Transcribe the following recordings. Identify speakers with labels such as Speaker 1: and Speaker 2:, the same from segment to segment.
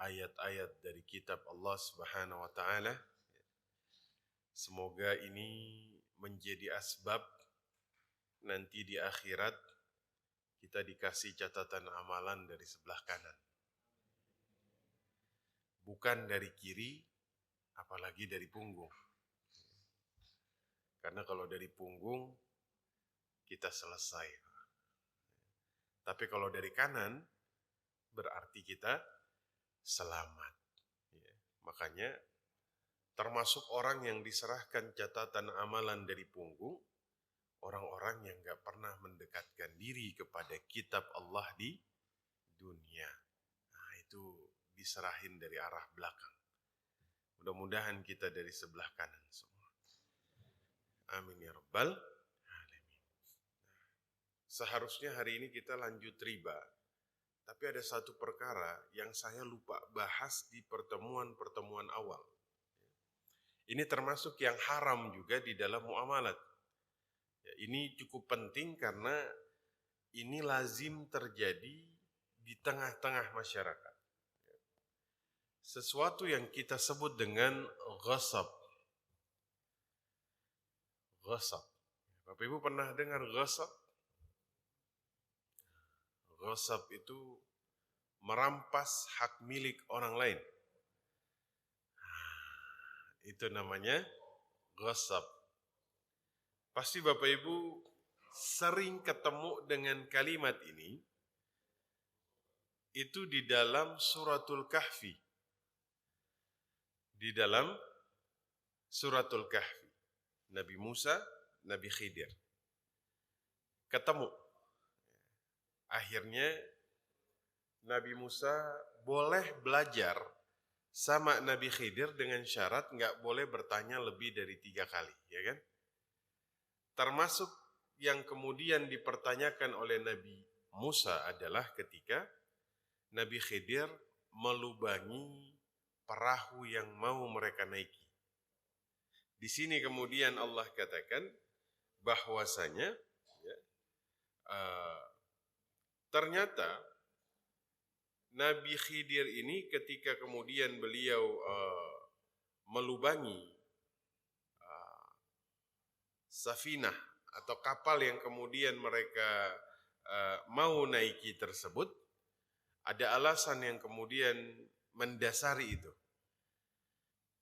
Speaker 1: ayat-ayat dari kitab Allah Subhanahu wa taala. Semoga ini menjadi asbab nanti di akhirat kita dikasih catatan amalan dari sebelah kanan. Bukan dari kiri, apalagi dari punggung. Karena kalau dari punggung, kita selesai. Tapi kalau dari kanan, berarti kita selamat. Makanya, termasuk orang yang diserahkan catatan amalan dari punggung, orang-orang yang gak pernah mendekatkan diri kepada kitab Allah di dunia. Nah, itu diserahin dari arah belakang. Mudah-mudahan kita dari sebelah kanan semua. Amin ya rabbal alamin. Seharusnya hari ini kita lanjut riba. Tapi ada satu perkara yang saya lupa bahas di pertemuan-pertemuan awal. Ini termasuk yang haram juga di dalam muamalat. Ini cukup penting karena ini lazim terjadi di tengah-tengah masyarakat. Sesuatu yang kita sebut dengan ghasab. Ghasab. Bapak Ibu pernah dengar ghasab? Ghasab itu merampas hak milik orang lain. Itu namanya ghasab. Pasti Bapak Ibu sering ketemu dengan kalimat ini. Itu di dalam suratul Kahfi. Di dalam suratul Kahfi. Nabi Musa, Nabi Khidir. Ketemu. Akhirnya Nabi Musa boleh belajar sama Nabi Khidir dengan syarat nggak boleh bertanya lebih dari 3 kali, ya kan? Termasuk yang kemudian dipertanyakan oleh Nabi Musa adalah ketika Nabi Khidir melubangi perahu yang mau mereka naiki. Di sini kemudian Allah katakan bahwasanya ternyata Nabi Khidir ini ketika kemudian beliau melubangi safinah atau kapal yang kemudian mereka mau naiki tersebut, ada alasan yang kemudian mendasari itu.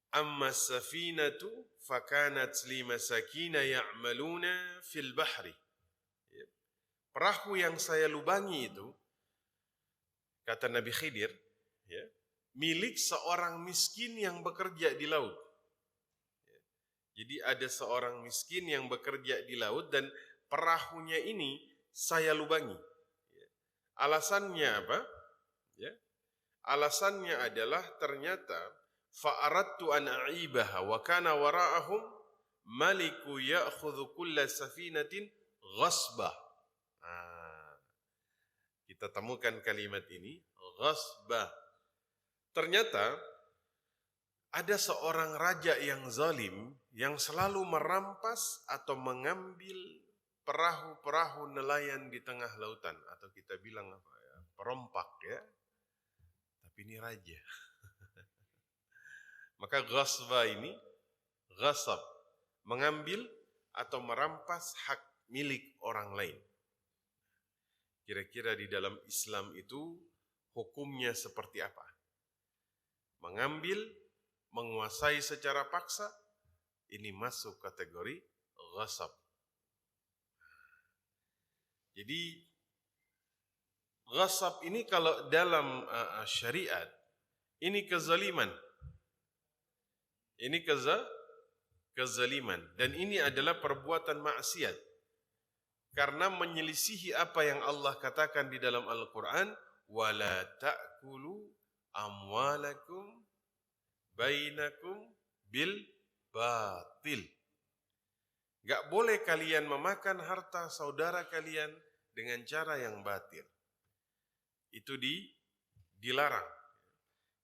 Speaker 1: Amma safinatu fakanat limasakina ya'maluna fil bahri. Perahu yang saya lubangi itu, kata Nabi Khidir, milik seorang miskin yang bekerja di laut. Jadi ada seorang miskin yang bekerja di laut dan perahunya ini saya lubangi. Alasannya apa? Alasannya adalah ternyata fa'aradtu an a'ibaha wa kana wara'ahum maliku ya'khudhu kulla safinatin ghasbah. Kita temukan kalimat ini, ghasbah. Ternyata ada seorang raja yang zalim yang selalu merampas atau mengambil perahu-perahu nelayan di tengah lautan, atau kita bilang apa ya, perompak ya. Tapi ini raja. Maka ghasbah ini, ghasab, mengambil atau merampas hak milik orang lain. Kira-kira di dalam Islam itu hukumnya seperti apa? Mengambil, menguasai secara paksa, ini masuk kategori ghasab. Jadi ghasab ini kalau dalam syariat, ini kezaliman. Ini kezaliman. Dan ini adalah perbuatan maksiat. Karena menyelisihi apa yang Allah katakan di dalam Al-Quran, وَلَا تَأْكُلُوا أَمْوَالَكُمْ بَيْنَكُمْ بِالْبَاطِلِ. Gak boleh kalian memakan harta saudara kalian dengan cara yang batil. Itu dilarang.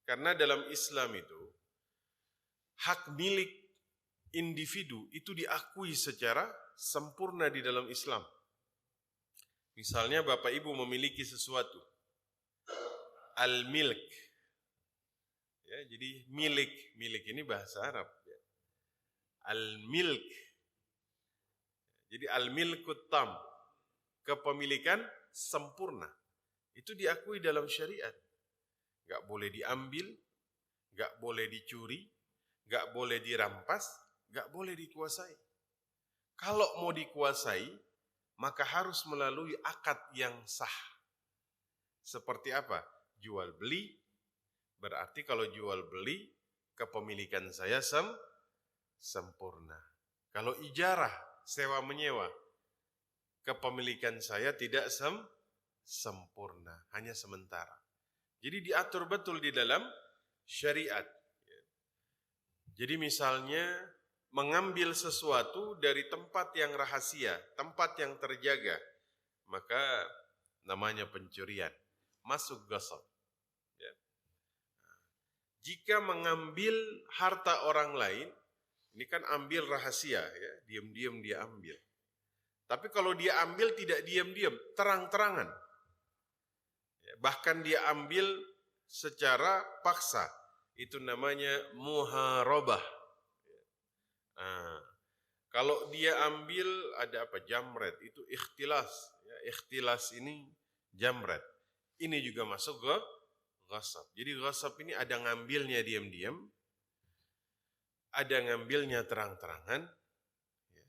Speaker 1: Karena dalam Islam itu, hak milik individu itu diakui secara sempurna di dalam Islam. Misalnya Bapak Ibu memiliki sesuatu, al-milk, Ya, jadi milik ini bahasa Arab. Ya. Al-milk. Jadi al-milkut tam, kepemilikan sempurna. Itu diakui dalam syariat. Gak boleh diambil, gak boleh dicuri, gak boleh dirampas, gak boleh dikuasai. Kalau mau dikuasai, maka harus melalui akad yang sah. Seperti apa? Jual beli. Berarti kalau jual beli, kepemilikan saya sempurna. Kalau ijarah, sewa menyewa, kepemilikan saya tidak sempurna, hanya sementara. Jadi diatur betul di dalam syariat. Jadi misalnya mengambil sesuatu dari tempat yang rahasia, tempat yang terjaga, maka namanya pencurian, masuk ghasab. Ya. Jika mengambil harta orang lain, ini kan ambil rahasia, ya, diam-diam dia ambil. Tapi kalau dia ambil tidak diam-diam, terang-terangan. Ya, bahkan dia ambil secara paksa, itu namanya muharabah. Nah, kalau dia ambil ada apa? Jamret, itu ikhtilas. Ya, ikhtilas ini jamret. Ini juga masuk ke ghasab. Jadi ghasab ini ada ngambilnya diam-diam, ada ngambilnya terang-terangan, ya.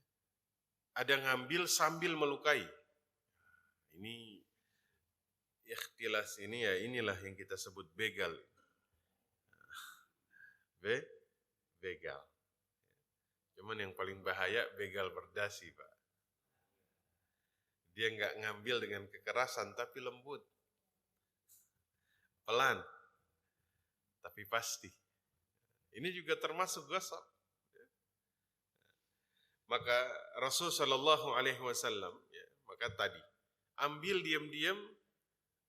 Speaker 1: Ada ngambil sambil melukai. Ini ikhtilas ini ya, inilah yang kita sebut begal. Begal. Cuman yang paling bahaya begal berdasi, Pak. Dia nggak ngambil dengan kekerasan, tapi lembut. Pelan. Tapi pasti. Ini juga termasuk ghasab. Maka Rasul Shallallahu Alaihi Wasallam, maka tadi, ambil diam-diam,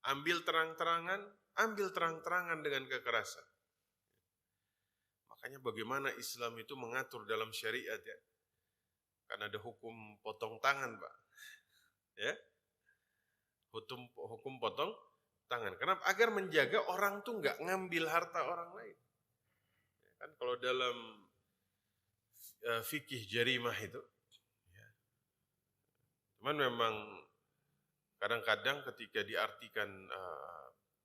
Speaker 1: ambil terang-terangan dengan kekerasan. Makanya bagaimana Islam itu mengatur dalam syariat, ya. Karena ada hukum potong tangan, Pak. Ya. Hukum potong tangan. Kenapa? Agar menjaga orang tuh nggak ngambil harta orang lain. Kan kalau dalam fikih jarimah itu, ya. Cuman memang kadang-kadang ketika diartikan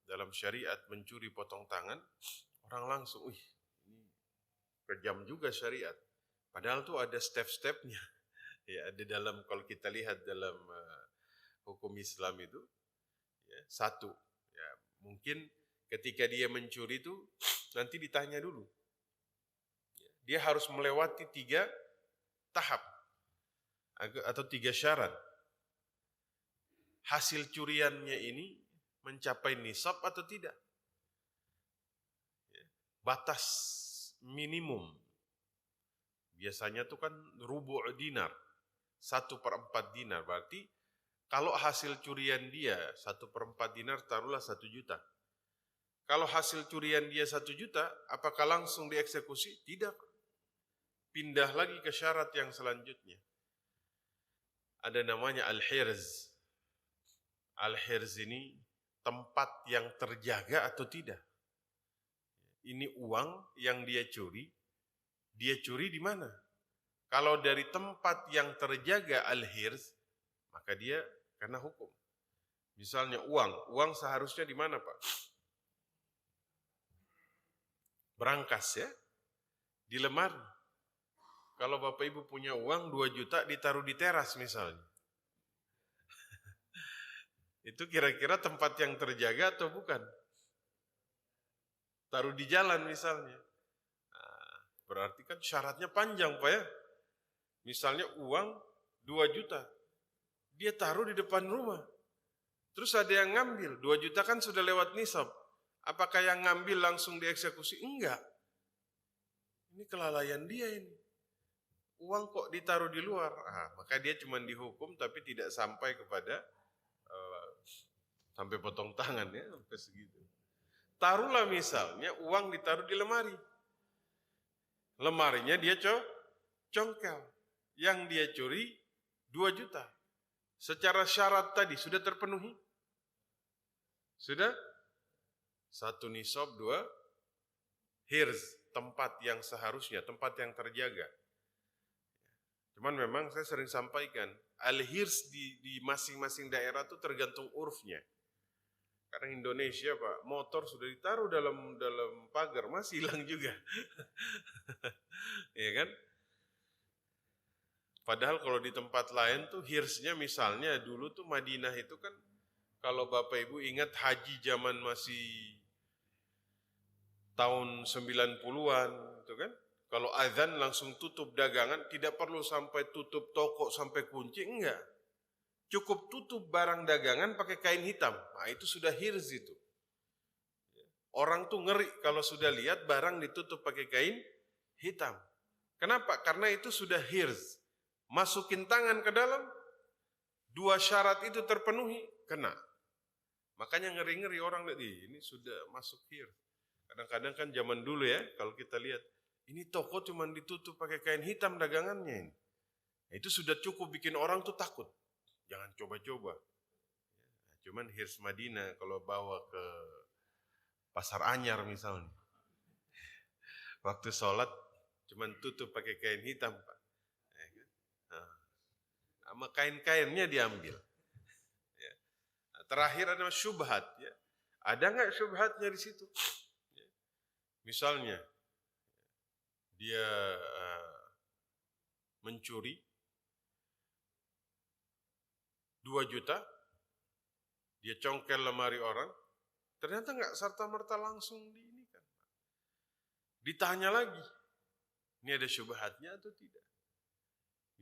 Speaker 1: dalam syariat mencuri potong tangan, orang langsung, ini kejam juga syariat. Padahal tuh ada step-stepnya. Ya, ada dalam, kalau kita lihat dalam hukum Islam itu, ya, satu, ya, mungkin ketika dia mencuri itu nanti ditanya dulu. Dia harus melewati 3 tahap atau 3 syarat. Hasil curiannya ini mencapai nisab atau tidak. Batas minimum. Biasanya itu kan rubu' dinar. 1/4 dinar. Berarti kalau hasil curian dia 1/4 dinar, taruhlah 1 juta. Kalau hasil curian dia 1 juta, apakah langsung dieksekusi? Tidak. Pindah lagi ke syarat yang selanjutnya. Ada namanya al-hirz. Al-hirz ini tempat yang terjaga atau tidak. Ini uang yang dia curi di mana? Kalau dari tempat yang terjaga al-hirz, maka dia kena hukum. Misalnya uang seharusnya di mana, Pak? Berangkas, ya, di lemari. Kalau Bapak Ibu punya uang 2 juta ditaruh di teras misalnya. Itu kira-kira tempat yang terjaga atau bukan? Taruh di jalan misalnya. Nah, berarti kan syaratnya panjang, Pak, ya. Misalnya uang 2 juta. Dia taruh di depan rumah. Terus ada yang ngambil. 2 juta kan sudah lewat nisab. Apakah yang ngambil langsung dieksekusi? Enggak. Ini kelalaian dia ini. Uang kok ditaruh di luar? Maka dia cuma dihukum tapi tidak sampai kepada sampai potong tangan, ya, sampai segitu. Taruhlah misalnya uang ditaruh di lemari. Lemarinya dia congkel. Yang dia curi 2 juta. Secara syarat tadi sudah terpenuhi? Sudah? 1 nisab, 2 hirs, tempat yang seharusnya, tempat yang terjaga. Cuman memang saya sering sampaikan, al-hirs di masing-masing daerah itu tergantung urfnya. Karena Indonesia Pak, motor sudah ditaruh dalam pagar, masih hilang juga. Ya kan? Padahal kalau di tempat lain tuh hirsnya misalnya dulu tuh Madinah itu kan, kalau Bapak Ibu ingat haji zaman masih tahun 90-an itu kan, kalau azan langsung tutup dagangan, tidak perlu sampai tutup toko sampai kunci, enggak. Cukup tutup barang dagangan pakai kain hitam. Nah, itu sudah hirs itu. Orang tuh ngeri kalau sudah lihat barang ditutup pakai kain hitam. Kenapa? Karena itu sudah hirs. Masukin tangan ke dalam, dua syarat itu terpenuhi, kena. Makanya ngeri-ngeri orang lihat, ini sudah masuk hirs. Kadang-kadang kan zaman dulu ya, kalau kita lihat, ini toko cuma ditutup pakai kain hitam dagangannya ini. Nah, itu sudah cukup bikin orang tuh takut. Jangan coba-coba. Cuman hirs Madinah kalau bawa ke Pasar Anyar misalnya, waktu sholat cuman tutup pakai kain hitam Pak. Sama kain-kainnya diambil. Terakhir ada syubhat. Ada nggak syubhatnya di situ? Misalnya dia mencuri 2 juta, dia congkel lemari orang, ternyata nggak serta-merta langsung diinikan. Ditanya lagi, ini ada syubhatnya atau tidak?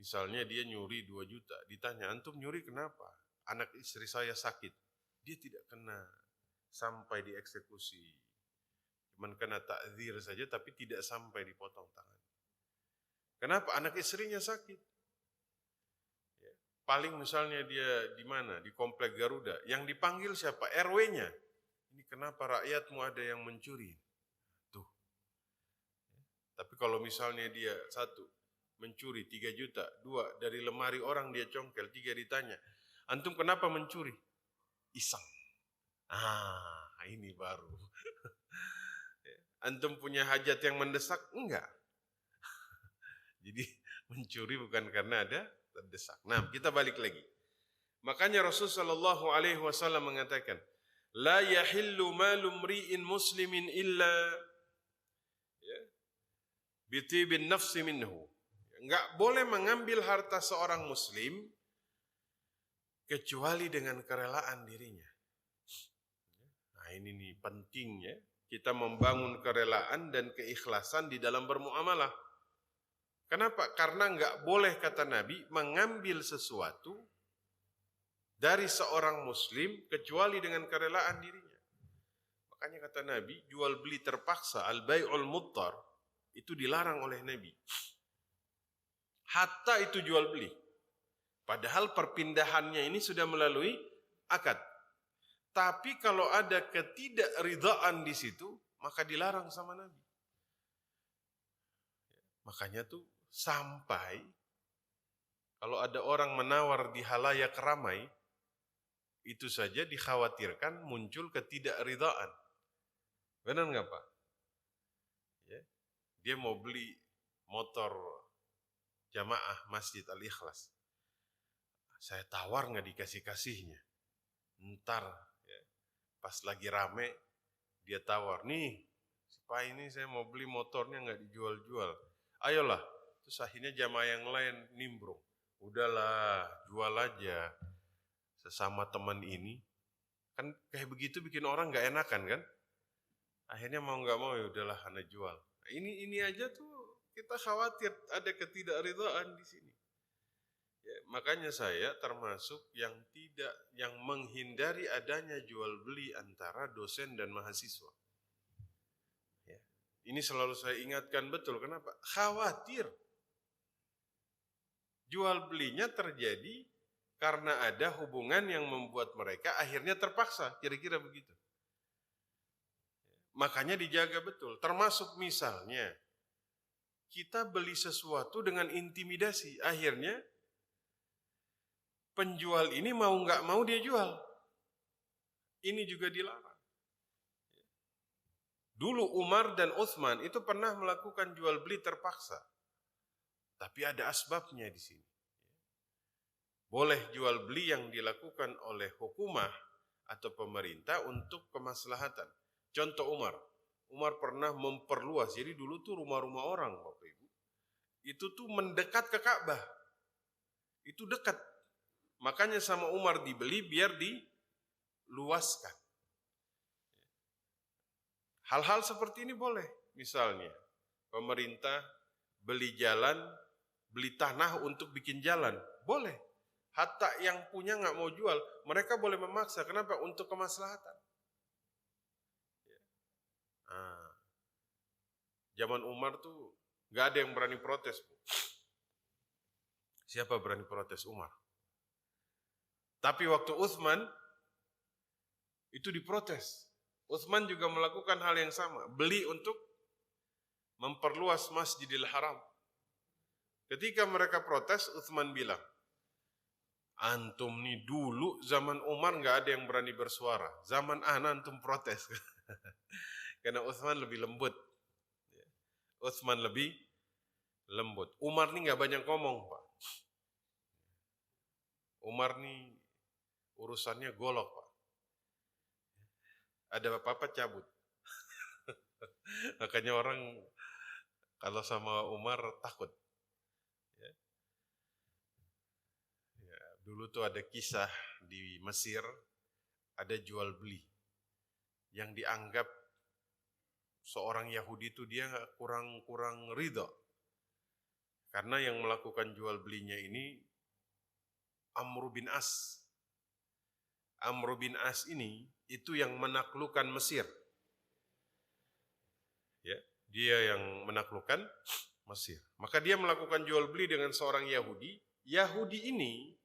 Speaker 1: Misalnya dia nyuri 2 juta, ditanya, antum nyuri kenapa? Anak istri saya sakit. Dia tidak kena sampai dieksekusi. Cuman kena takzir saja, tapi tidak sampai dipotong tangan. Kenapa? Anak istrinya sakit. Paling misalnya dia di mana? Di Komplek Garuda. Yang dipanggil siapa? RW-nya. Ini kenapa rakyatmu ada yang mencuri? Tuh. Tapi kalau misalnya dia 1, mencuri 3 juta. 2, dari lemari orang dia congkel. 3, ditanya. Antum kenapa mencuri? Iseng. Ini baru. Antum punya hajat yang mendesak? Enggak. Jadi mencuri bukan karena ada terdesak. Nah, kita balik lagi. Makanya Rasulullah SAW mengatakan, la yahillu malu mri'in muslimin illa bitibin nafsi minhu. Enggak boleh mengambil harta seorang muslim kecuali dengan kerelaan dirinya. Nah, ini nih pentingnya kita membangun kerelaan dan keikhlasan di dalam bermuamalah. Kenapa? Karena enggak boleh, kata Nabi, mengambil sesuatu dari seorang muslim kecuali dengan kerelaan dirinya. Makanya kata Nabi, jual beli terpaksa, al-bai'ul muttar, itu dilarang oleh Nabi. Hatta itu jual beli. Padahal perpindahannya ini sudah melalui akad. Tapi kalau ada ketidakridhaan di situ, maka dilarang sama Nabi. Makanya tuh sampai kalau ada orang menawar di halayak ramai, itu saja dikhawatirkan muncul ketidakridhaan. Benar nggak Pak? Dia mau beli motor jamaah Masjid Al-Ikhlas. Saya tawar nggak dikasih-kasihnya. Ntar pas lagi rame dia tawar, nih Pak ini saya mau beli motornya nggak dijual-jual. Ayolah, terus akhirnya jamaah yang lain nimbrung. Udahlah, jual aja sesama teman ini. Kan kayak begitu bikin orang nggak enakan kan? Akhirnya mau nggak mau ya udahlah Anda jual. Nah, ini aja tuh kita khawatir ada ketidakridhaan di sini. Ya, makanya saya termasuk yang menghindari adanya jual beli antara dosen dan mahasiswa. Ini selalu saya ingatkan betul. Kenapa? Khawatir jual belinya terjadi karena ada hubungan yang membuat mereka akhirnya terpaksa. Kira-kira begitu. Makanya dijaga betul. Termasuk misalnya kita beli sesuatu dengan intimidasi. Akhirnya penjual ini mau nggak mau dia jual. Ini juga dilarang. Dulu Umar dan Utsman itu pernah melakukan jual beli terpaksa. Tapi ada asbabnya di sini. Boleh jual beli yang dilakukan oleh hukumah atau pemerintah untuk kemaslahatan. Contoh Umar. Umar pernah memperluas. Jadi dulu tuh rumah-rumah orang, Bapak Ibu, itu tuh mendekat ke Ka'bah. Itu dekat. Makanya sama Umar dibeli biar diluaskan. Hal-hal seperti ini boleh. Misalnya, pemerintah beli jalan, beli tanah untuk bikin jalan. Boleh. Hatta yang punya nggak mau jual, mereka boleh memaksa. Kenapa? Untuk kemaslahatan. Nah, zaman Umar tuh nggak ada yang berani protes. Siapa berani protes? Umar. Tapi waktu Utsman itu diprotes. Utsman juga melakukan hal yang sama, beli untuk memperluas Masjidil Haram. Ketika mereka protes, Utsman bilang, antum nih dulu zaman Umar nggak ada yang berani bersuara, zaman ana antum protes. Karena Utsman lebih lembut. Utsman lebih lembut. Umar nih nggak banyak ngomong, Pak. Umar nih urusannya golok, Pak. Ada apa-apa cabut. Makanya orang kalau sama Umar takut. Ya, dulu tuh ada kisah di Mesir, ada jual beli yang dianggap seorang Yahudi itu dia kurang ridho. Karena yang melakukan jual belinya ini Amr bin As. Amr bin As ini itu yang menaklukkan Mesir. Ya, dia yang menaklukkan Mesir. Maka dia melakukan jual beli dengan seorang Yahudi. Yahudi ini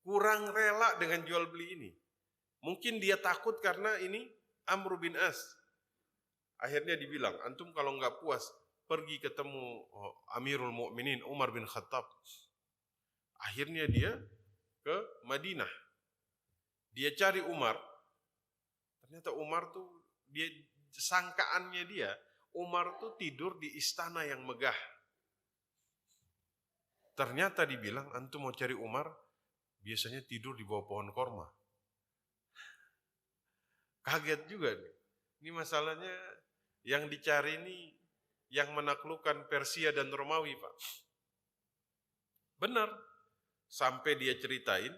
Speaker 1: kurang rela dengan jual beli ini. Mungkin dia takut karena ini Amr bin As. Akhirnya dibilang, antum kalau nggak puas, pergi ketemu Amirul Mukminin Umar bin Khattab. Akhirnya dia ke Madinah. Dia cari Umar. Ternyata Umar tuh, sangkaannya dia, Umar tuh tidur di istana yang megah. Ternyata dibilang, antum mau cari Umar, biasanya tidur di bawah pohon korma. Kaget juga nih. Ini masalahnya yang dicari ini yang menaklukkan Persia dan Romawi, Pak. Benar. Sampai dia ceritain,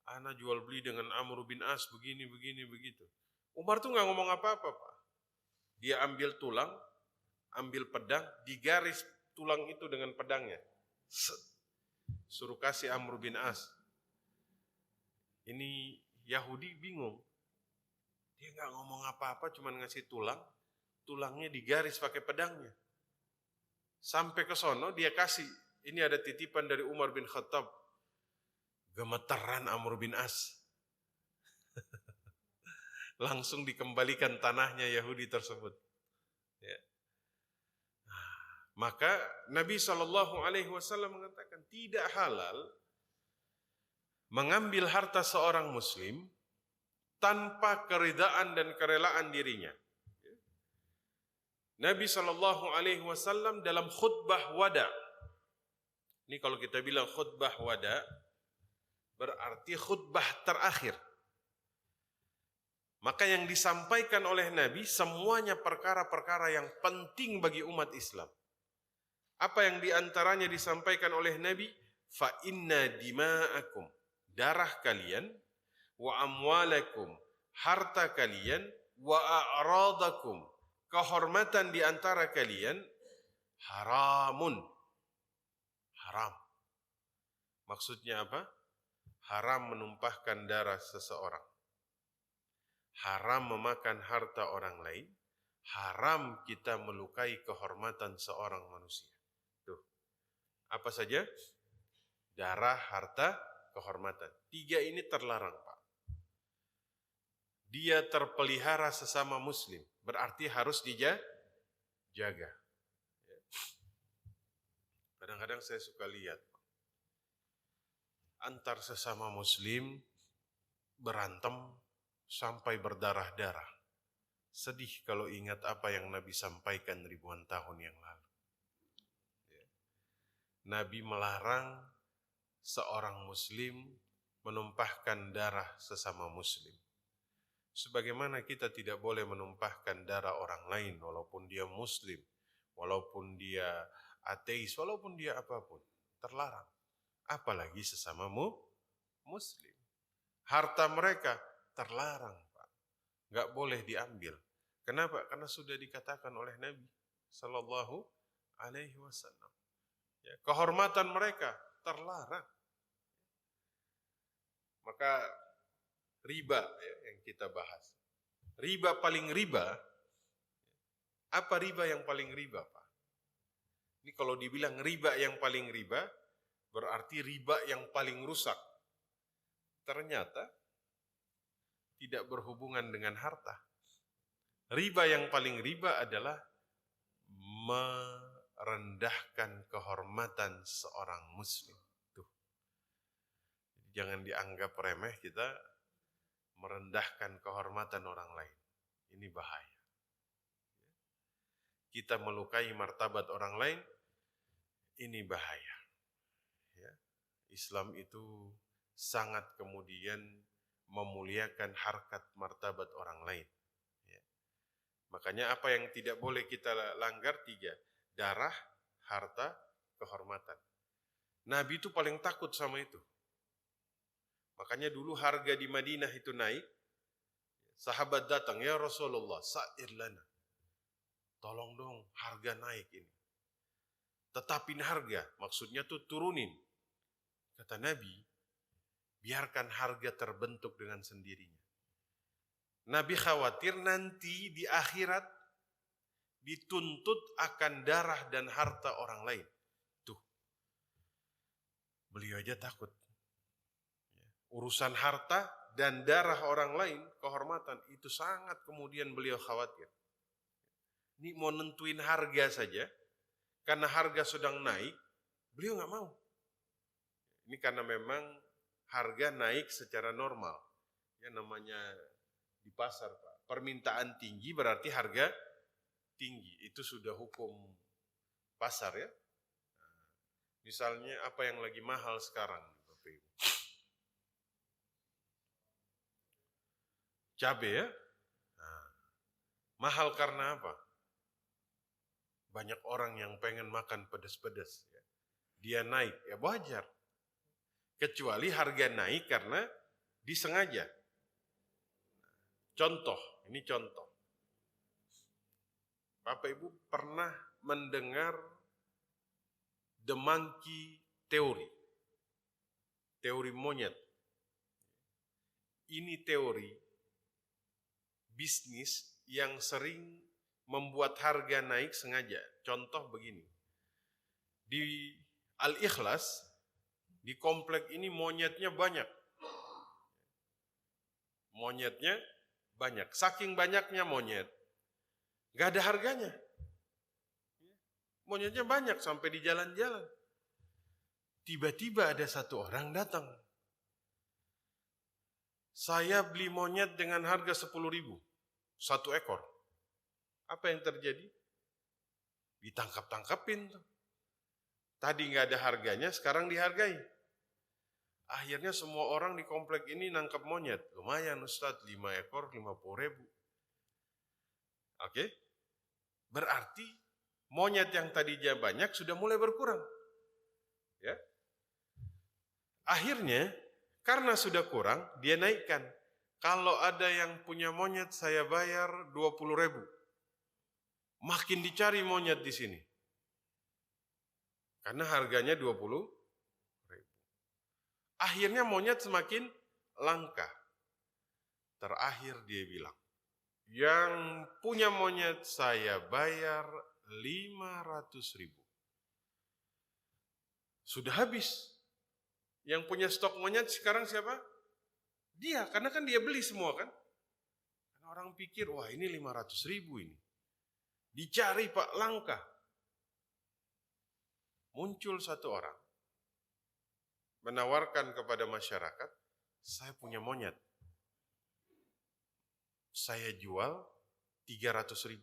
Speaker 1: ana jual beli dengan Amr bin As begini begitu. Umar tuh nggak ngomong apa-apa, Pak. Dia ambil tulang, ambil pedang, digaris tulang itu dengan pedangnya. Suruh kasih Amr bin As. Ini Yahudi bingung. Dia nggak ngomong apa-apa, cuma ngasih tulang, tulangnya digaris pakai pedangnya. Sampai ke sono dia kasih, ini ada titipan dari Umar bin Khattab. Gemeteran Amr bin As. Langsung dikembalikan tanahnya Yahudi tersebut. Ya. Maka Nabi SAW mengatakan tidak halal mengambil harta seorang Muslim tanpa keridaan dan kerelaan dirinya. Nabi SAW dalam khutbah wada. Ini kalau kita bilang khutbah wada, berarti khutbah terakhir. Maka yang disampaikan oleh Nabi semuanya perkara-perkara yang penting bagi umat Islam. Apa yang diantaranya disampaikan oleh Nabi? Fa inna dima'akum, darah kalian, wa amwalakum, harta kalian, wa a'radakum, kehormatan di antara kalian, haramun. Haram. Maksudnya apa? Haram menumpahkan darah seseorang. Haram memakan harta orang lain. Haram kita melukai kehormatan seorang manusia. Tuh. Apa saja? Darah, harta, kehormatan. 3 ini terlarang, Pak. Dia terpelihara sesama muslim. Berarti harus dijaga. Kadang-kadang saya suka lihat antar sesama muslim berantem sampai berdarah-darah. sedih kalau ingat apa yang Nabi sampaikan ribuan tahun yang lalu. Nabi melarang seorang muslim menumpahkan darah sesama muslim. Sebagaimana kita tidak boleh menumpahkan darah orang lain walaupun dia muslim, walaupun dia ateis, walaupun dia apapun. Terlarang. Apalagi sesama muslim. Harta mereka terlarang, Pak. Nggak boleh diambil. Kenapa? Karena sudah dikatakan oleh Nabi Sallallahu Alaihi Wasallam. Ya, kehormatan mereka terlarang. Maka riba ya, yang kita bahas. Riba paling riba. Apa riba yang paling riba, Pak? Ini kalau dibilang riba yang paling riba, berarti riba yang paling rusak. Ternyata tidak berhubungan dengan harta. Riba yang paling riba adalah merendahkan kehormatan seorang muslim. Tuh. Jangan dianggap remeh kita merendahkan kehormatan orang lain. Ini bahaya. Kita melukai martabat orang lain, ini bahaya. Ya. Islam itu sangat kemudian memuliakan harkat martabat orang lain. Ya. Makanya apa yang tidak boleh kita langgar 3, darah, harta, kehormatan. Nabi itu paling takut sama itu. Makanya dulu harga di Madinah itu naik, sahabat datang, ya Rasulullah, sa'ir lana. Tolong dong, harga naik ini. Tetapin harga, maksudnya tuh turunin. Kata Nabi, biarkan harga terbentuk dengan sendirinya. Nabi khawatir nanti di akhirat dituntut akan darah dan harta orang lain. Tuh, beliau aja takut. Urusan harta dan darah orang lain, kehormatan, itu sangat kemudian beliau khawatir. Ini mau nentuin harga saja, karena harga sedang naik, beliau nggak mau. Ini karena memang harga naik secara normal. Ya namanya di pasar, Pak. Permintaan tinggi berarti harga tinggi. Itu sudah hukum pasar ya. Misalnya apa yang lagi mahal sekarang, Bapak Ibu? Cabai ya. Nah, mahal karena apa? Banyak orang yang pengen makan pedas-pedas. Ya. Dia naik, ya wajar. Kecuali harga naik karena disengaja. Contoh, ini contoh. Bapak Ibu pernah mendengar the monkey theory. Teori monyet. Ini teori bisnis yang sering membuat harga naik sengaja. Contoh begini. Di Al-Ikhlas, di komplek ini monyetnya banyak. Monyetnya banyak. Saking banyaknya monyet, gak ada harganya. Monyetnya banyak sampai di jalan-jalan. Tiba-tiba ada satu orang datang. Saya beli monyet dengan harga 10.000, 1 ekor. Apa yang terjadi? Ditangkap-tangkapin tuh. Tadi nggak ada harganya, sekarang dihargai. Akhirnya semua orang di komplek ini nangkap monyet. Lumayan Ustadz, 5 ekor 50.000. Oke? Berarti monyet yang tadinya banyak sudah mulai berkurang. Ya. Akhirnya karena sudah kurang, dia naikkan. Kalau ada yang punya monyet saya bayar 20.000. Makin dicari monyet di sini. Karena harganya 20.000. Akhirnya monyet semakin langka. Terakhir dia bilang, yang punya monyet saya bayar 500.000. Sudah habis. Yang punya stok monyet sekarang siapa? Dia, karena kan dia beli semua kan. Karena orang pikir, wah ini 500.000 ini. Dicari Pak, langka. Muncul satu orang menawarkan kepada masyarakat, saya punya monyet. Saya jual 300.000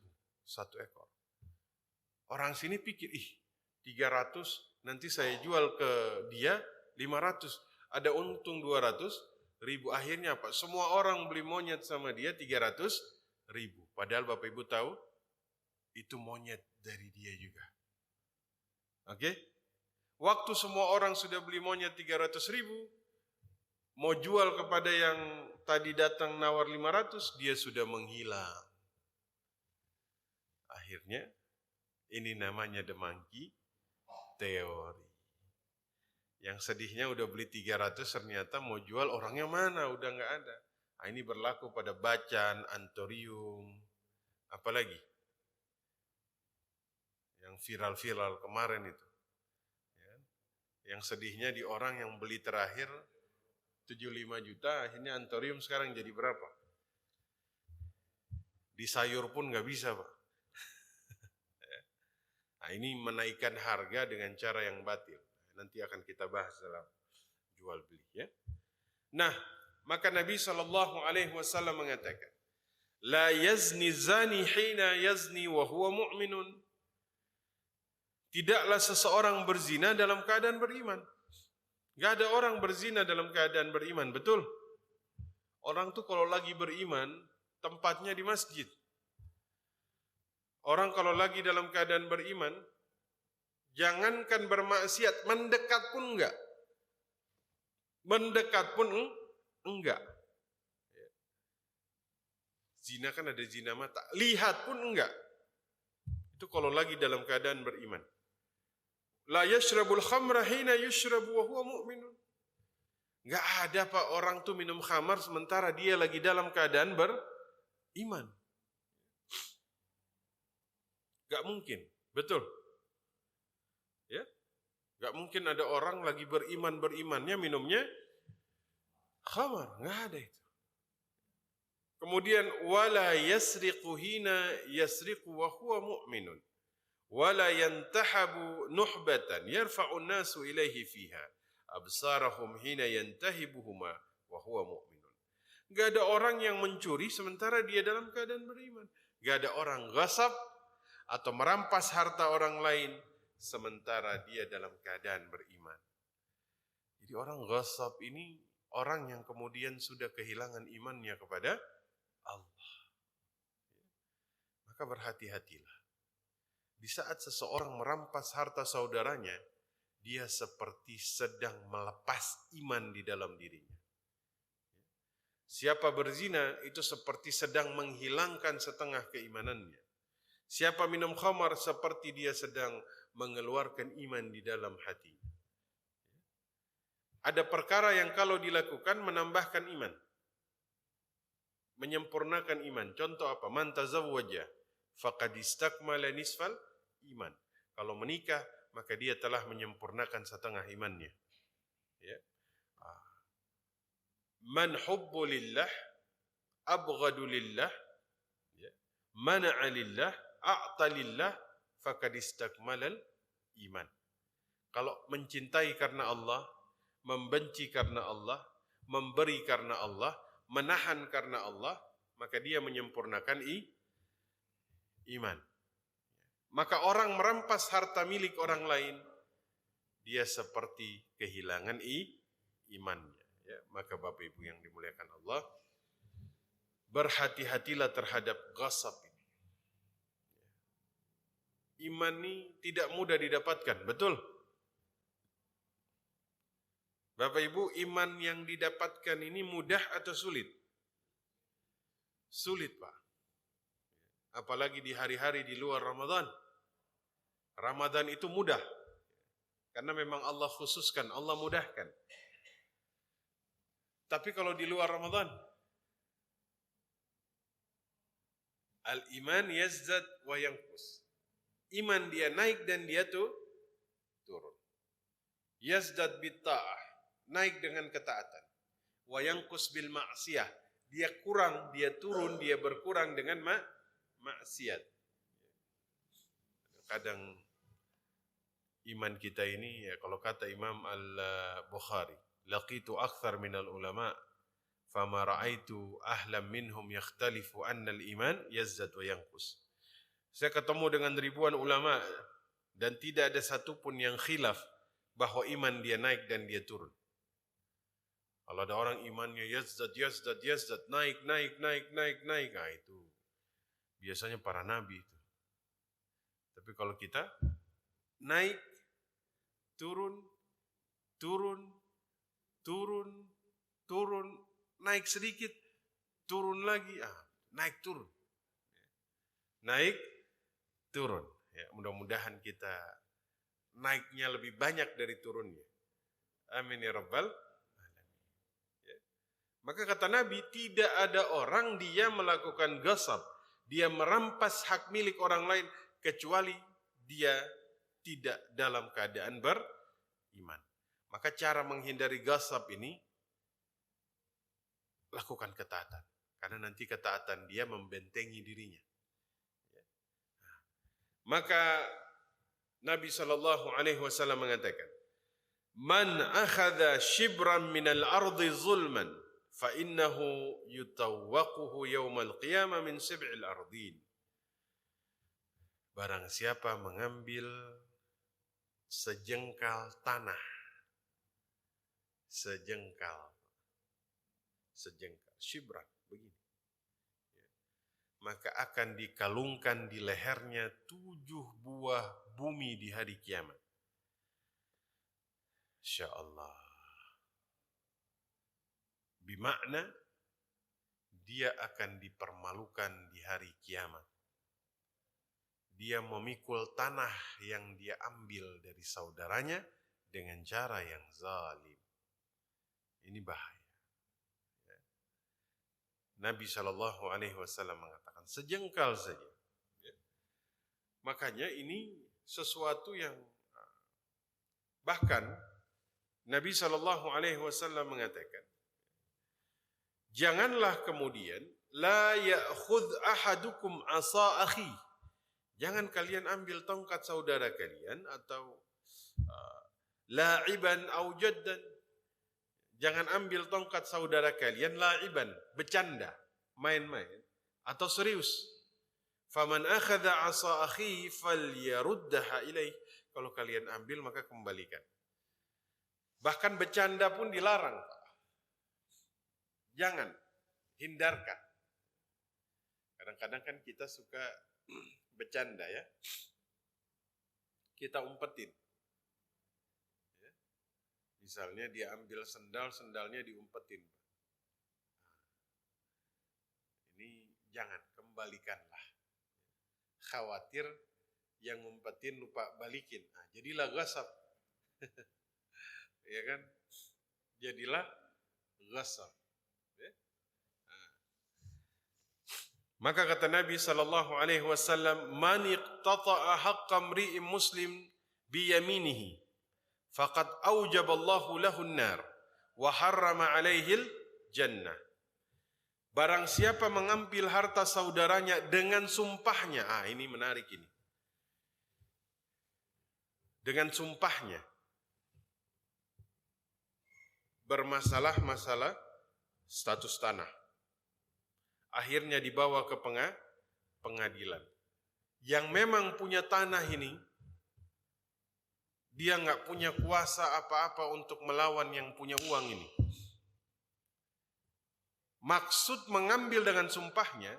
Speaker 1: satu ekor. Orang sini pikir, 300 nanti saya jual ke dia 500, ada untung 200.000. Akhirnya apa? Semua orang beli monyet sama dia 300.000. Padahal Bapak Ibu tahu itu monyet dari dia juga. Oke? Waktu semua orang sudah beli monyet 300.000, mau jual kepada yang tadi datang nawar 500, dia sudah menghilang. Akhirnya ini namanya the monkey teori. Yang sedihnya udah beli 300, ternyata mau jual orangnya mana, udah nggak ada. Nah, ini berlaku pada bacan, antorium, apalagi yang viral-viral kemarin itu. Yang sedihnya di orang yang beli terakhir 75 juta, akhirnya antorium sekarang jadi berapa? Di sayur pun nggak bisa, Pak. Nah, ini menaikkan harga dengan cara yang batil. Nanti akan kita bahas dalam jual beli, ya. Nah, maka Nabi SAW mengatakan, la yazni zani hina yazni wa huwa mu'minun. Tidaklah seseorang berzina dalam keadaan beriman. Gak ada orang berzina dalam keadaan beriman, betul? Orang tuh kalau lagi beriman, tempatnya di masjid. Orang kalau lagi dalam keadaan beriman, jangankan bermaksiat, mendekat pun enggak. Mendekat pun enggak. Zina kan ada zina mata, lihat pun enggak. Itu kalau lagi dalam keadaan beriman. La yashrabul khamra hina yushrabu wa huwa mu'minun. Enggak ada Pak orang tuh minum khamar sementara dia lagi dalam keadaan beriman. Enggak mungkin, betul? Ya? Enggak mungkin ada orang lagi berimannya minumnya khamar, enggak ada itu. Kemudian wala yasriqu hina yasriqu wa huwa mu'minun. Wala yantahabu nuhbatan yarfa'u an-nasu ilaihi fiha absarahum hina yantahibuhuma wa huwa mu'minun. Enggak ada orang yang mencuri sementara dia dalam keadaan beriman. Enggak ada orang ghasab atau merampas harta orang lain sementara dia dalam keadaan beriman. Jadi orang ghasab ini orang yang kemudian sudah kehilangan imannya kepada Allah. Maka berhati-hatilah. Di saat seseorang merampas harta saudaranya, dia seperti sedang melepas iman di dalam dirinya. Siapa berzina itu seperti sedang menghilangkan setengah keimanannya. Siapa minum khamar seperti dia sedang mengeluarkan iman di dalam hatinya. Ada perkara yang kalau dilakukan menambahkan iman, menyempurnakan iman. Contoh apa? Man tazawwaja faqad istakmala nisfal iman. Kalau menikah maka dia telah menyempurnakan setengah imannya. Ya. Man hubbu lillah abghadu lillah, ya. Mana'a lillah a'ta lillah faqad istakmalal iman. Kalau mencintai karena Allah, membenci karena Allah, memberi karena Allah, menahan karena Allah, maka dia menyempurnakan iman. Maka orang merampas harta milik orang lain, dia seperti kehilangan imannya. Ya, maka Bapak Ibu yang dimuliakan Allah, berhati-hatilah terhadap ghasab ini. Iman ini tidak mudah didapatkan, betul? Bapak Ibu, iman yang didapatkan ini mudah atau sulit? Sulit, Pak. Apalagi di hari-hari di luar Ramadan. Ramadan itu mudah. Karena memang Allah khususkan, Allah mudahkan. Tapi kalau di luar Ramadan, al-iman yazdad wa yanqus. Iman dia naik dan dia turun. Yazdad bitta'ah, naik dengan ketaatan. Wa yanqus bil ma'siyah, dia kurang, dia turun, dia berkurang dengan maksiat. Kadang iman kita ini, ya kalau kata Imam Al-Bukhari, laqitu akthar minal ulama fama ra'aitu ahlam minhum yakhtalifu anna al-iman yazdad wa yanqus. Saya ketemu dengan ribuan ulama dan tidak ada satupun yang khilaf bahwa iman dia naik dan dia turun. Kalau ada orang imannya yazdad, naik, nah itu biasanya para nabi itu. Tapi kalau kita naik, turun, naik sedikit, turun lagi, naik turun. Naik, turun. Ya, mudah-mudahan kita naiknya lebih banyak dari turunnya. Amin ya rabbal alamin. Ya. Maka kata Nabi, tidak ada orang dia melakukan ghasab, dia merampas hak milik orang lain kecuali dia tidak dalam keadaan beriman. Maka cara menghindari ghasab ini, lakukan ketaatan. Karena nanti ketaatan dia membentengi dirinya. Maka Nabi SAW mengatakan, Man akhadha shibran minal ardi zulman, fa innahu yutawwaquhu yawmal qiyamah min sib'il ardin. Barang siapa mengambil sejengkal tanah, sejengkal, shibran, begini, maka akan dikalungkan di lehernya 7 buah bumi di hari kiamat. Insya Allah. Bimakna dia akan dipermalukan di hari kiamat. Dia memikul tanah yang dia ambil dari saudaranya dengan cara yang zalim. Ini bahaya. Nabi SAW mengatakan sejengkal saja. Makanya ini sesuatu yang bahkan Nabi SAW mengatakan, janganlah kemudian la ya'khudh ahadukum asa akhi. Jangan kalian ambil tongkat saudara kalian atau la'iban au jaddan. Jangan ambil tongkat saudara kalian la'iban, bercanda, main-main atau serius. Faman akhadha asa akhi falyaruddaha ilaih. Kalau kalian ambil maka kembalikan. Bahkan bercanda pun dilarang. Jangan, hindarkan. Kadang-kadang kan kita suka bercanda ya. Kita umpetin. Misalnya dia ambil sendal, sendalnya diumpetin. Ini jangan, kembalikanlah. Khawatir yang ngumpetin lupa balikin. Jadilah ghasab. Ya kan? Jadilah ghasab. Maka kata Nabi SAW, Man iqtata'a haqqa mri'in muslim biyaminihi, faqad aujaballahu lahun nar wa harrama alaihil jannah. Barang siapa mengambil harta saudaranya dengan sumpahnya, ini menarik ini. Dengan sumpahnya. Bermasalah-masalah status tanah. Akhirnya dibawa ke pengadilan. Yang memang punya tanah ini, dia nggak punya kuasa apa-apa untuk melawan yang punya uang ini. Maksud mengambil dengan sumpahnya,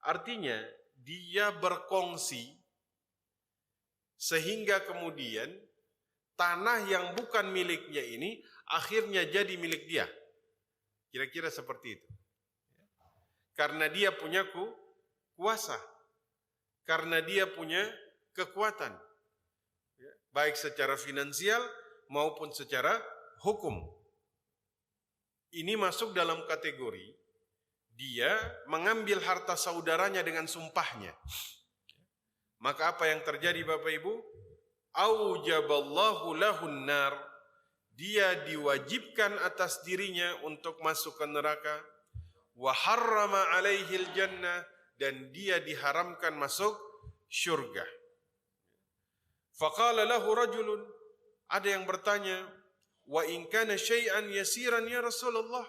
Speaker 1: artinya dia berkongsi sehingga kemudian tanah yang bukan miliknya ini akhirnya jadi milik dia. Kira-kira seperti itu. Karena dia punya kuasa, karena dia punya kekuatan. Baik secara finansial maupun secara hukum. Ini masuk dalam kategori dia mengambil harta saudaranya dengan sumpahnya. Maka apa yang terjadi Bapak Ibu? Aujaballahu lahun nar. Dia diwajibkan atas dirinya untuk masuk ke neraka. Wa harrama alaihil jannah. Dan dia diharamkan masuk syurga. Faqala lahu rajulun, ada yang bertanya, wa in kana syai'an yasiran ya Rasulullah.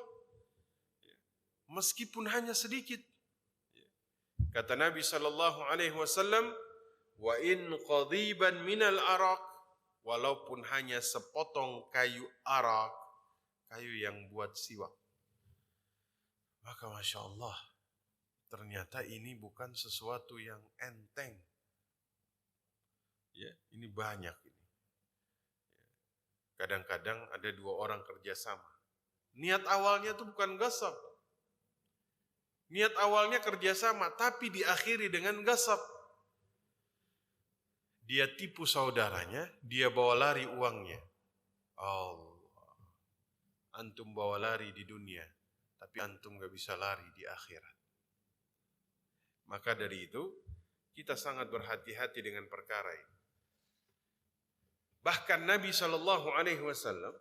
Speaker 1: meskipun hanya sedikit. Kata Nabi sallallahu alaihi wasallam, "Wa in qadiban minal arak," walaupun hanya sepotong kayu arak, kayu yang buat siwak. Maka Masya Allah, ternyata ini bukan sesuatu yang enteng. Ya, ini banyak ini. Kadang-kadang ada dua orang kerjasama. Niat awalnya itu bukan gasab. Niat awalnya kerjasama, tapi diakhiri dengan gasab. Dia tipu saudaranya, dia bawa lari uangnya. Allah, antum bawa lari di dunia, tapi antum gak bisa lari di akhirat. Maka dari itu, kita sangat berhati-hati dengan perkara ini. Bahkan Nabi SAW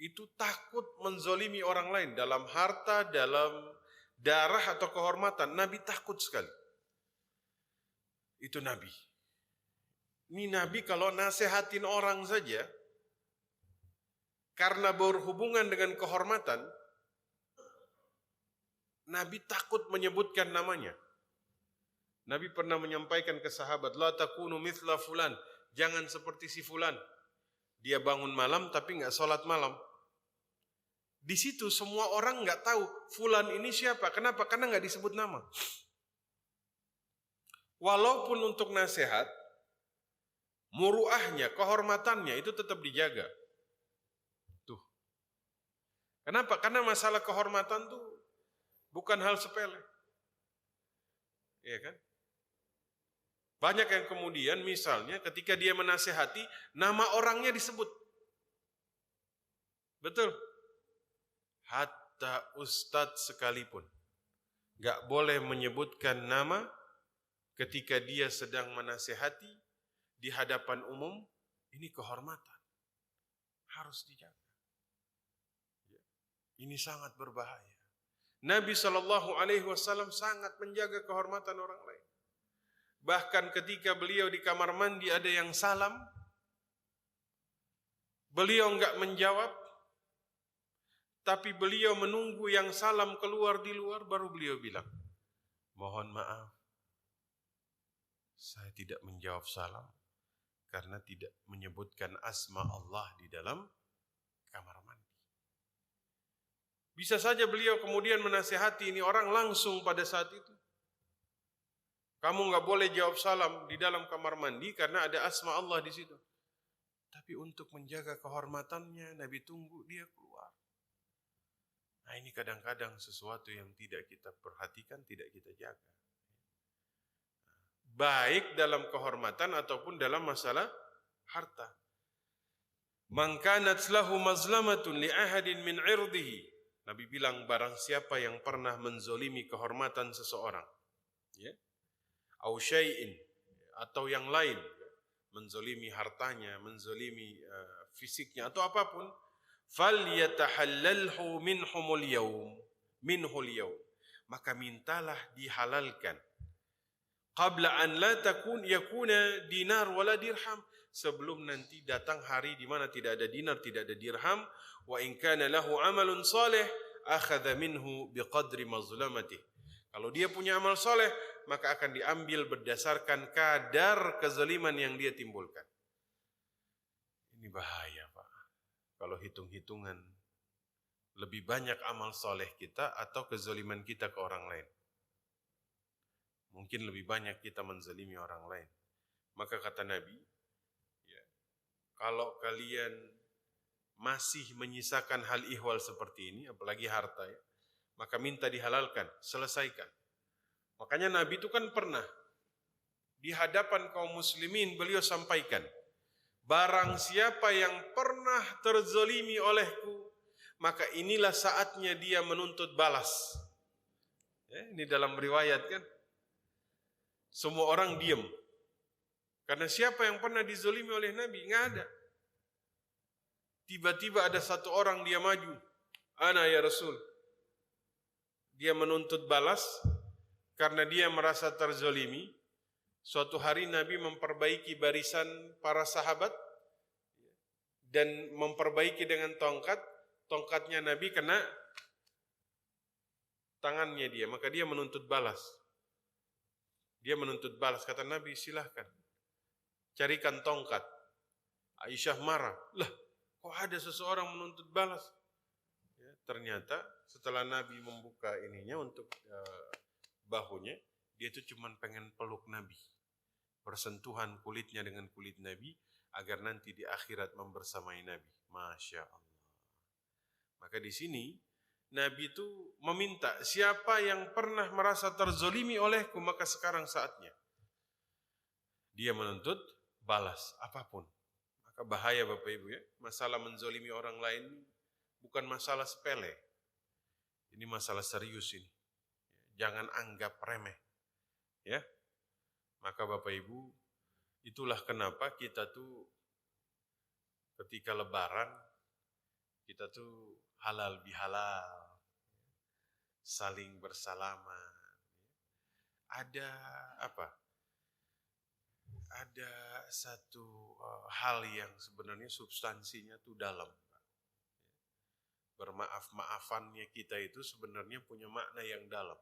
Speaker 1: itu takut menzolimi orang lain dalam harta, dalam darah atau kehormatan. Nabi takut sekali. Itu Nabi. Ini Nabi kalau nasehatin orang saja, karena berhubungan dengan kehormatan, Nabi takut menyebutkan namanya. Nabi pernah menyampaikan ke sahabat, "La takunu mithla fulan." Jangan seperti si fulan. Dia bangun malam tapi nggak sholat malam. Di situ semua orang nggak tahu fulan ini siapa. Kenapa? Karena nggak disebut nama. Walaupun untuk nasihat, muruahnya, kehormatannya itu tetap dijaga. Tuh. Kenapa? Karena masalah kehormatan tuh bukan hal sepele. Iya kan? Banyak yang kemudian misalnya ketika dia menasehati, nama orangnya disebut. Betul? Hatta ustadz sekalipun gak boleh menyebutkan nama ketika dia sedang menasehati di hadapan umum. Ini kehormatan. Harus dijaga. Ini sangat berbahaya. Nabi SAW sangat menjaga kehormatan orang lain. Bahkan ketika beliau di kamar mandi ada yang salam, beliau enggak menjawab, tapi beliau menunggu yang salam keluar di luar, baru beliau bilang, "Mohon maaf, saya tidak menjawab salam karena tidak menyebutkan asma Allah di dalam kamar mandi." Bisa saja beliau kemudian menasihati ini orang langsung pada saat itu. Kamu nggak boleh jawab salam di dalam kamar mandi karena ada asma Allah di situ. Tapi untuk menjaga kehormatannya, Nabi tunggu dia keluar. Nah, ini kadang-kadang sesuatu yang tidak kita perhatikan, tidak kita jaga. Baik dalam kehormatan ataupun dalam masalah harta. Man kanat lahu mazlamatun li ahadin min irdihi. Nabi bilang barang siapa yang pernah menzolimi kehormatan seseorang, ya, au syai'in, atau yang lain, menzolimi hartanya, menzolimi fisiknya atau apapun, falyatahallalhu minhumul yaum, minhul yaum, maka mintalah dihalalkan. Qabla an la yakuna dinar wala dirham, sebelum nanti datang hari di mana tidak ada dinar, tidak ada dirham. Wa in kana lahu amalun salih akhadha minhu biqadri mazlamatih. Kalau dia punya amal soleh, maka akan diambil berdasarkan kadar kezaliman yang dia timbulkan. Ini bahaya, Pak. Kalau hitung-hitungan, lebih banyak amal soleh kita atau kezaliman kita ke orang lain. Mungkin lebih banyak kita menzalimi orang lain. Maka kata Nabi, ya, kalau kalian masih menyisakan hal ihwal seperti ini, apalagi harta, ya, maka minta dihalalkan, selesaikan. Makanya Nabi itu kan pernah di hadapan kaum muslimin beliau sampaikan, barang siapa yang pernah terzolimi olehku, maka inilah saatnya dia menuntut balas. Ya, ini dalam riwayat kan. Semua orang diam. Karena siapa yang pernah dizolimi oleh Nabi? Nggak ada. Tiba-tiba ada satu orang dia maju. Ana ya Rasul. Dia menuntut balas karena dia merasa terzolimi. Suatu hari Nabi memperbaiki barisan para sahabat dan memperbaiki dengan tongkat. Tongkatnya Nabi kena tangannya dia, maka dia menuntut balas. Dia menuntut balas, kata Nabi, silahkan. Carikan tongkat. Aisyah marah. Lah, kok ada seseorang menuntut balas? Ya, ternyata setelah Nabi membuka ininya untuk bahunya, dia itu cuma pengen peluk Nabi. Bersentuhan kulitnya dengan kulit Nabi, agar nanti di akhirat membersamai Nabi. Masya Allah. Maka di sini, Nabi itu meminta, siapa yang pernah merasa terzolimi olehku, maka sekarang saatnya. Dia menuntut balas, apapun. Maka bahaya Bapak Ibu ya, masalah menzolimi orang lain bukan masalah sepele. Ini masalah serius ini. Jangan anggap remeh. Ya. Maka Bapak Ibu, itulah kenapa kita tuh ketika lebaran, kita tuh halal bihalal, saling bersalaman. Ada apa? Ada satu hal yang sebenarnya substansinya tuh dalam. Bermaaf-maafannya kita itu sebenarnya punya makna yang dalam.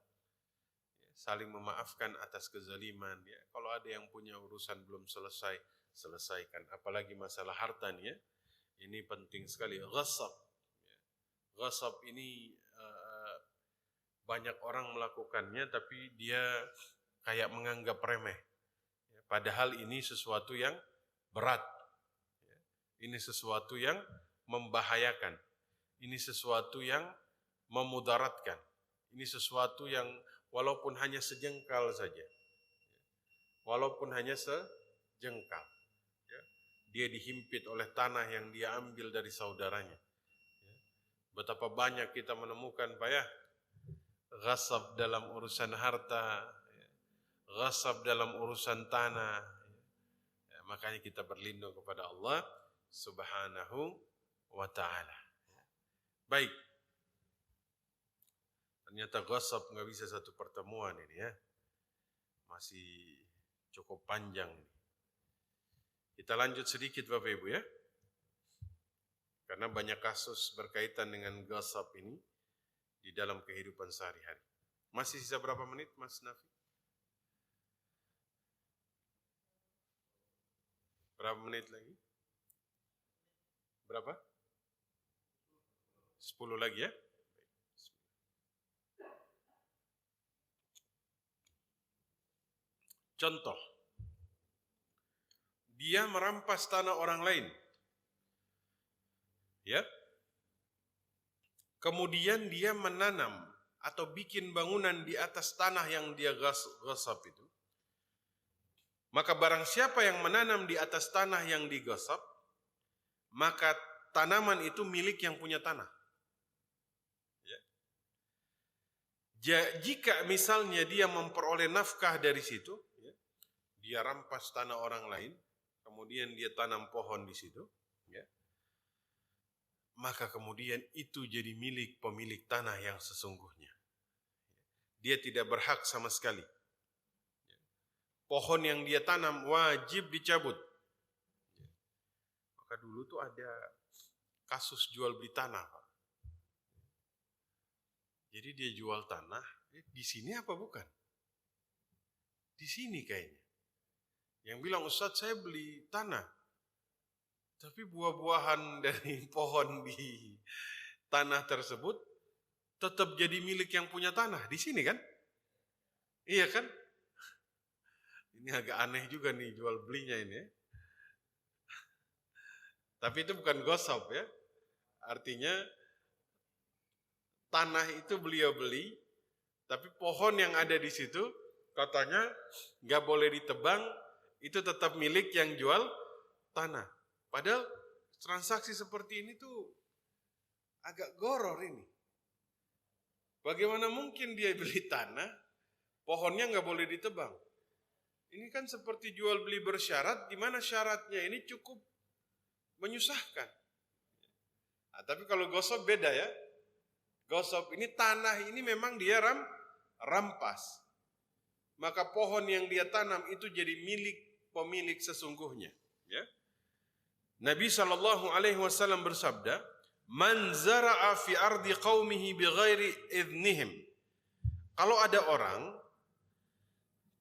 Speaker 1: Saling memaafkan atas kezaliman. Ya. Kalau ada yang punya urusan belum selesai, selesaikan. Apalagi masalah harta nih ya. Ini penting sekali. Ghasab. Ghasab ini banyak orang melakukannya, tapi dia kayak menganggap remeh. Padahal ini sesuatu yang berat. Ini sesuatu yang membahayakan. Ini sesuatu yang memudaratkan. Ini sesuatu yang walaupun hanya sejengkal saja. Walaupun hanya sejengkal. Dia dihimpit oleh tanah yang dia ambil dari saudaranya. Betapa banyak kita menemukan Pak ya, ghasab dalam urusan harta, ghasab dalam urusan tanah. Ya, makanya kita berlindung kepada Allah Subhanahu wa ta'ala. Baik. Ternyata ghasab nggak bisa satu pertemuan ini ya. Masih cukup panjang. Kita lanjut sedikit Bapak Ibu ya. Karena banyak kasus berkaitan dengan ghasab ini di dalam kehidupan sehari-hari. Masih sisa berapa menit Mas Nafi? Berapa menit lagi? Berapa? 10 lagi ya? Contoh. Dia merampas tanah orang lain. Ya. Kemudian dia menanam atau bikin bangunan di atas tanah yang dia ghasab itu. Maka barang siapa yang menanam di atas tanah yang dighasab, maka tanaman itu milik yang punya tanah. Ya. Jika misalnya dia memperoleh nafkah dari situ, ya, dia rampas tanah orang lain, kemudian dia tanam pohon di situ, ya, maka kemudian itu jadi milik pemilik tanah yang sesungguhnya. Dia tidak berhak sama sekali. Pohon yang dia tanam wajib dicabut. Maka dulu tuh ada kasus jual beli tanah, Pak. Jadi dia jual tanah, di sini apa bukan? Di sini kayaknya. Yang bilang, Ustadz saya beli tanah, tapi buah-buahan dari pohon di tanah tersebut tetap jadi milik yang punya tanah. Di sini kan? Iya kan? Ini agak aneh juga nih jual belinya ini. Tapi itu bukan ghasab ya. Artinya tanah itu beliau beli, tapi pohon yang ada di situ katanya nggak boleh ditebang, itu tetap milik yang jual tanah. Padahal transaksi seperti ini tuh agak goror ini. Bagaimana mungkin dia beli tanah, pohonnya nggak boleh ditebang? Ini kan seperti jual beli bersyarat, di mana syaratnya ini cukup menyusahkan. Nah, tapi kalau ghasab beda ya. Ghasab ini tanah ini memang dia rampas. Maka pohon yang dia tanam itu jadi milik pemilik sesungguhnya. Ya. Nabi SAW bersabda, "Man zara'a fi ardi qaumihi bighairi idnihim, Kalau ada orang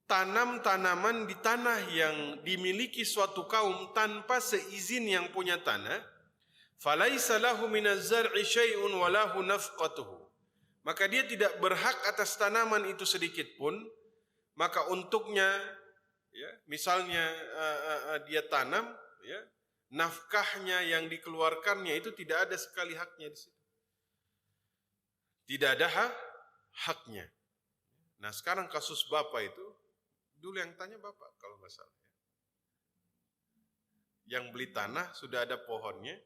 Speaker 1: tanam tanaman di tanah yang dimiliki suatu kaum tanpa seizin yang punya tanah, falaisa lahu minaz zar'i syai'un wa lahu nafqatuhu, maka dia tidak berhak atas tanaman itu sedikit pun, maka untuknya ya, misalnya dia tanam ya, nafkahnya yang dikeluarkannya itu tidak ada sekali haknya di situ. Tidak ada haknya. Nah, sekarang kasus Bapak itu, dulu yang tanya Bapak kalau nggak salah. Yang beli tanah sudah ada pohonnya,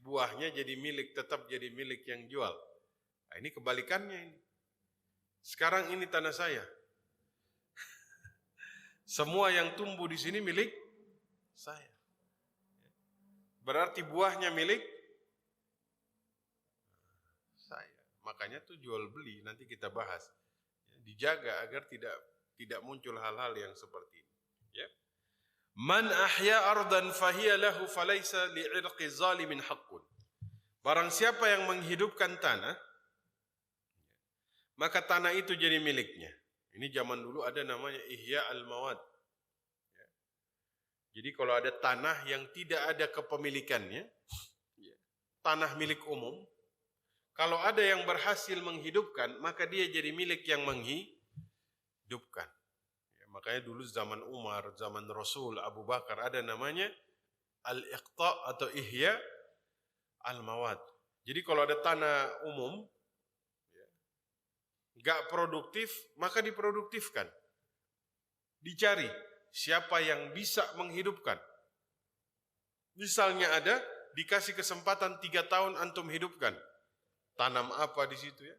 Speaker 1: buahnya jadi milik, tetap jadi milik yang jual. Nah, ini kebalikannya ini. Sekarang ini tanah saya. Semua yang tumbuh di sini milik saya. Berarti buahnya milik saya. Makanya tuh jual beli, nanti kita bahas. Dijaga agar tidak muncul hal-hal yang seperti ini. Ya. Man ahya ardan fahiya lahu falaysa li'irqi zalimin haqqun. Barang siapa yang menghidupkan tanah, maka tanah itu jadi miliknya. Ini zaman dulu ada namanya ihya al-mawad. Ya. Jadi kalau ada tanah yang tidak ada kepemilikannya, ya, tanah milik umum, kalau ada yang berhasil menghidupkan, maka dia jadi milik yang menghidupkan. Ya, makanya dulu zaman Umar, zaman Rasul, Abu Bakar ada namanya al-iqta' atau ihya al-mawad. Jadi kalau ada tanah umum, gak produktif, maka diproduktifkan. Dicari siapa yang bisa menghidupkan. Misalnya ada, dikasih kesempatan 3 tahun antum hidupkan. Tanam apa di situ ya?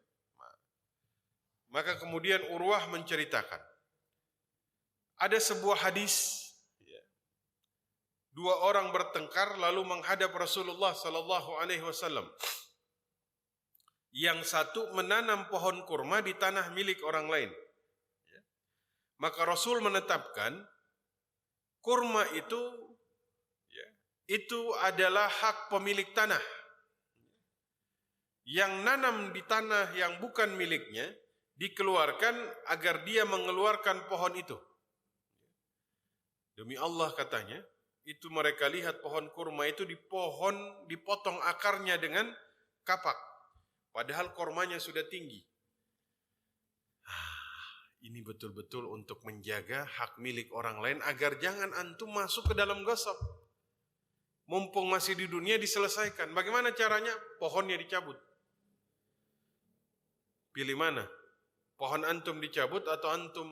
Speaker 1: Maka kemudian Urwah menceritakan. Ada sebuah hadis, ya, 2 orang bertengkar lalu menghadap Rasulullah sallallahu alaihi wasallam. Yang satu menanam pohon kurma di tanah milik orang lain. Maka Rasul menetapkan kurma itu adalah hak pemilik tanah. Yang nanam di tanah yang bukan miliknya dikeluarkan agar dia mengeluarkan pohon itu. Demi Allah katanya, itu mereka lihat pohon kurma itu dipotong akarnya dengan kapak. Padahal kormanya sudah tinggi. Ini betul-betul untuk menjaga hak milik orang lain agar jangan antum masuk ke dalam gosok. Mumpung masih di dunia diselesaikan. Bagaimana caranya? Pohonnya dicabut. Pilih mana? Pohon antum dicabut atau antum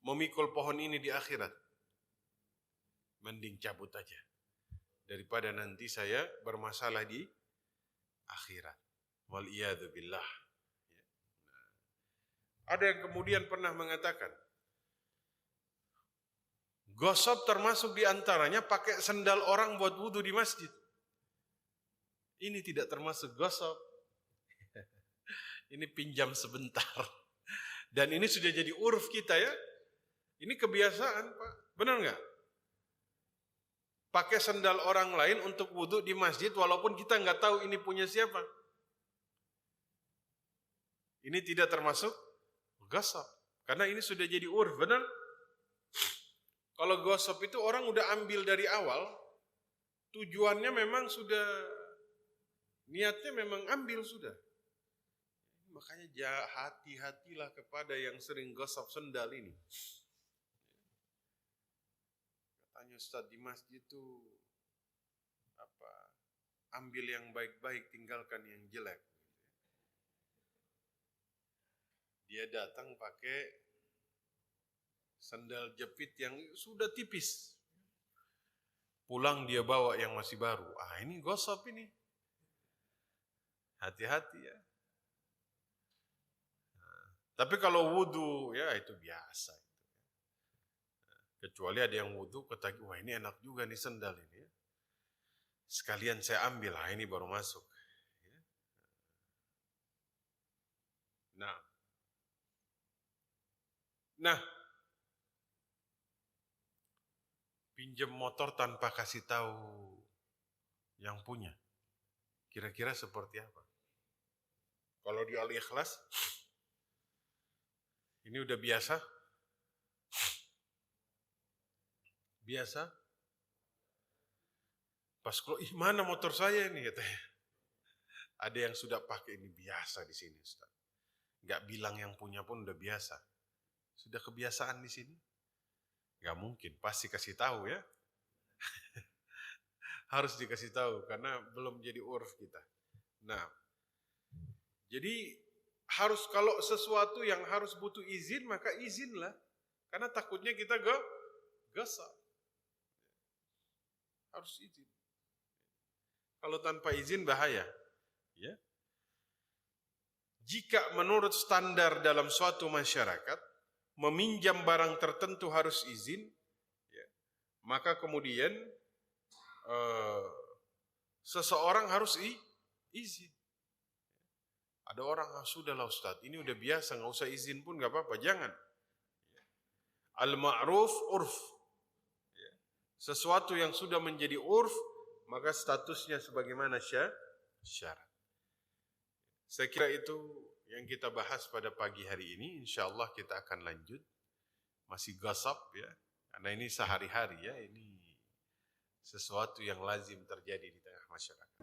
Speaker 1: memikul pohon ini di akhirat? Mending cabut aja. Daripada nanti saya bermasalah di akhirat. Wal'iyadu billah. Ada yang kemudian pernah mengatakan, gosok termasuk diantaranya pakai sendal orang buat wudhu di masjid. Ini tidak termasuk gosok. Ini pinjam sebentar. Dan ini sudah jadi uruf kita ya. Ini kebiasaan Pak. Benar nggak? Pakai sendal orang lain untuk wudhu di masjid walaupun kita nggak tahu ini punya siapa. Ini tidak termasuk gosok. Karena ini sudah jadi urf, benar? Kalau gosok itu orang udah ambil dari awal, tujuannya memang sudah, niatnya memang ambil sudah. Makanya hati-hatilah kepada yang sering gosok sendal ini. Katanya Ustaz di masjid itu ambil yang baik-baik, tinggalkan yang jelek. Dia datang pakai sandal jepit yang sudah tipis. Pulang dia bawa yang masih baru. Ini gosok ini. Hati-hati ya. Tapi kalau wudhu, ya itu biasa. Kecuali ada yang wudhu, kata, wah ini enak juga nih sandal ini. Sekalian saya ambil, ini baru masuk. Nah, pinjam motor tanpa kasih tahu yang punya. Kira-kira seperti apa? Kalau di Al-Ikhlas, Ini udah biasa? Biasa? Pas kalau, mana motor saya ini katanya. Ada yang sudah pakai, ini biasa di sini, Ustaz. Nggak bilang yang punya pun udah biasa. Sudah kebiasaan di sini? Nggak mungkin, pasti kasih tahu ya. Harus dikasih tahu karena belum jadi urf kita. Nah, jadi harus, kalau sesuatu yang harus butuh izin, maka izinlah. Karena takutnya kita gesa. Harus izin. Kalau tanpa izin bahaya. Ya. Jika menurut standar dalam suatu masyarakat, meminjam barang tertentu harus izin, ya, maka kemudian seseorang harus izin. Ada orang, sudahlah Ustaz, ini udah biasa, nggak usah izin pun nggak apa-apa, jangan. Al-ma'ruf urf. Sesuatu yang sudah menjadi urf, maka statusnya sebagaimana syarat. Saya kira itu yang kita bahas pada pagi hari ini. InsyaAllah kita akan lanjut. Masih gasap ya, karena ini sehari-hari ya, ini sesuatu yang lazim terjadi di tengah masyarakat.